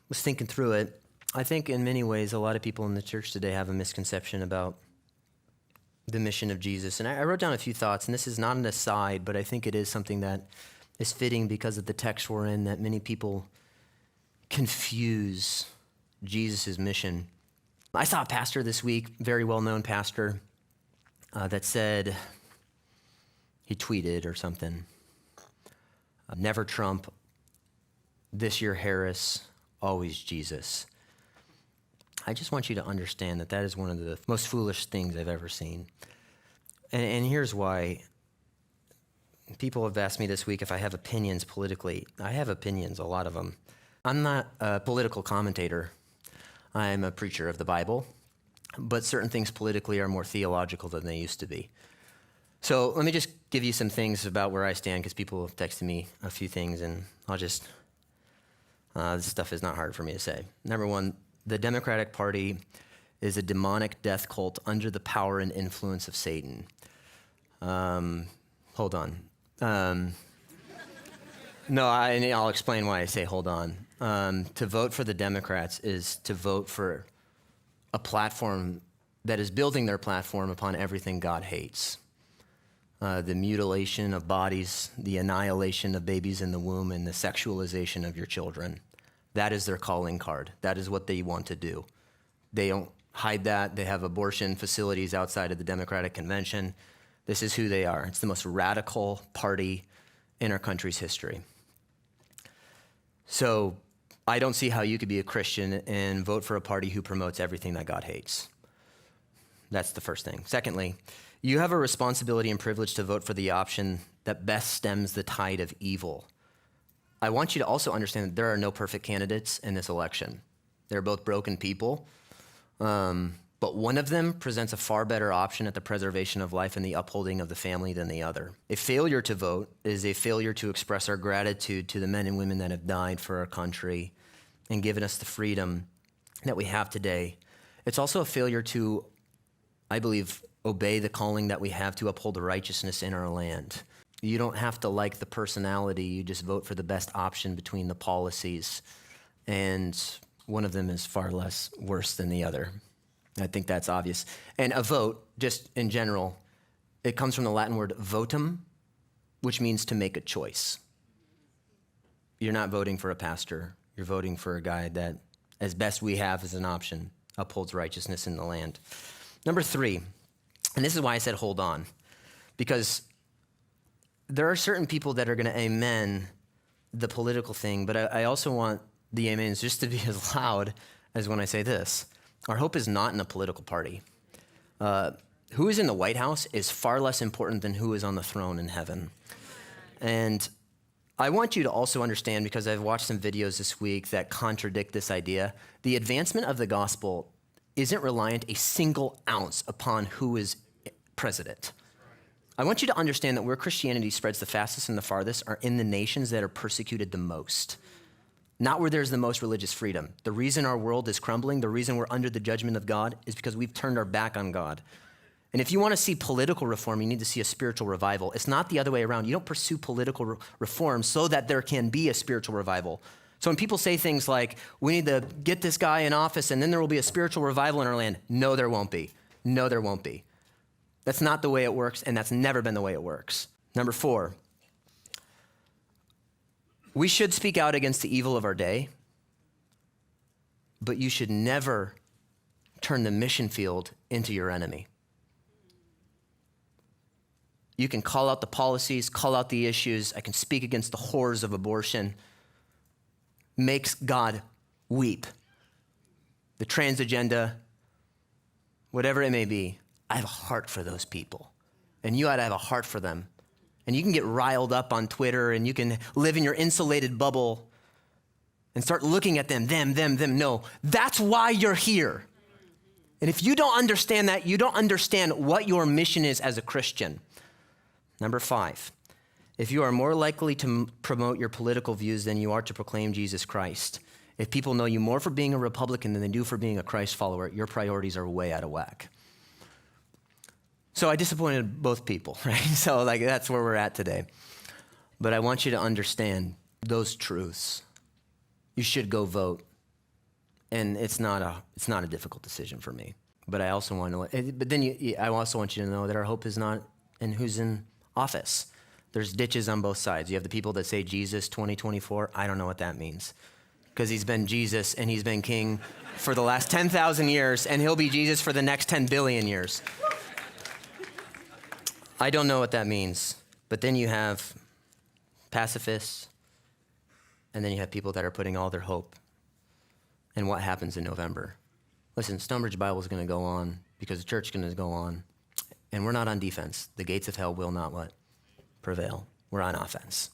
was thinking through it. I think in many ways, a lot of people in the church today have a misconception about the mission of Jesus. And I wrote down a few thoughts, and this is not an aside, but I think it is something that is fitting because of the text we're in, that many people confuse Jesus' mission. I saw a pastor this week, very well-known pastor, that said, he tweeted or something, never Trump, this year Harris, always Jesus. I just want you to understand that that is one of the most foolish things I've ever seen. And here's why. People have asked me this week if I have opinions politically. I have opinions, a lot of them. I'm not a political commentator. I'm a preacher of the Bible, but certain things politically are more theological than they used to be. So let me just give you some things about where I stand, because people have texted me a few things, and I'll just, this stuff is not hard for me to say. Number one, the Democratic Party is a demonic death cult under the power and influence of Satan. Hold on. No, I'll explain why I say hold on. To vote for the Democrats is to vote for a platform that is building their platform upon everything God hates. The mutilation of bodies, the annihilation of babies in the womb, and the sexualization of your children. That is their calling card. That is what they want to do. They don't hide that. They have abortion facilities outside of the Democratic Convention. This is who they are. It's the most radical party in our country's history. So I don't see how you could be a Christian and vote for a party who promotes everything that God hates. That's the first thing. Secondly, you have a responsibility and privilege to vote for the option that best stems the tide of evil. I want you to also understand that there are no perfect candidates in this election. They're both broken people, but one of them presents a far better option at the preservation of life and the upholding of the family than the other. A failure to vote is a failure to express our gratitude to the men and women that have died for our country and given us the freedom that we have today. It's also a failure to, I believe, obey the calling that we have to uphold the righteousness in our land. You don't have to like the personality, you just vote for the best option between the policies, and one of them is far less worse than the other. I think that's obvious. And a vote, just in general, it comes from the Latin word votum, which means to make a choice. You're not voting for a pastor, you're voting for a guy that, as best we have as an option, upholds righteousness in the land. Number three, and this is why I said hold on, because there are certain people that are going to amen the political thing, but I also want the amens just to be as loud as when I say this. Our hope is not in a political party. Who is in the White House is far less important than who is on the throne in heaven. And I want you to also understand, because I've watched some videos this week that contradict this idea, the advancement of the gospel isn't reliant a single ounce upon who is president. I want you to understand that where Christianity spreads the fastest and the farthest are in the nations that are persecuted the most, not where there's the most religious freedom. The reason our world is crumbling, the reason we're under the judgment of God, is because we've turned our back on God. And if you want to see political reform, you need to see a spiritual revival. It's not the other way around. You don't pursue political reform so that there can be a spiritual revival. So when people say things like, we need to get this guy in office and then there will be a spiritual revival in our land, no, there won't be. No, there won't be. That's not the way it works, and that's never been the way it works. Number four, we should speak out against the evil of our day, but you should never turn the mission field into your enemy. You can call out the policies, call out the issues. I can speak against the horrors of abortion. Makes God weep. The trans agenda, whatever it may be. I have a heart for those people, and you ought to have a heart for them. And you can get riled up on Twitter, and you can live in your insulated bubble and start looking at them. No, that's why you're here. And if you don't understand that, you don't understand what your mission is as a Christian. Number five, if you are more likely to promote your political views than you are to proclaim Jesus Christ, if people know you more for being a Republican than they do for being a Christ follower, your priorities are way out of whack. So I disappointed both people, right? So that's where we're at today. But I want you to understand those truths. You should go vote. And it's not a difficult decision for me. But I also want to know, but then I also want you to know that our hope is not in who's in office. There's ditches on both sides. You have the people that say Jesus 2024. I don't know what that means. Because he's been Jesus and he's been king for the last 10,000 years, and he'll be Jesus for the next 10 billion years. I don't know what that means. But then you have pacifists, and then you have people that are putting all their hope in what happens in November. Listen, Stonebridge Bible is going to go on because the church is going to go on, and we're not on defense. The gates of hell will not what? Prevail. We're on offense.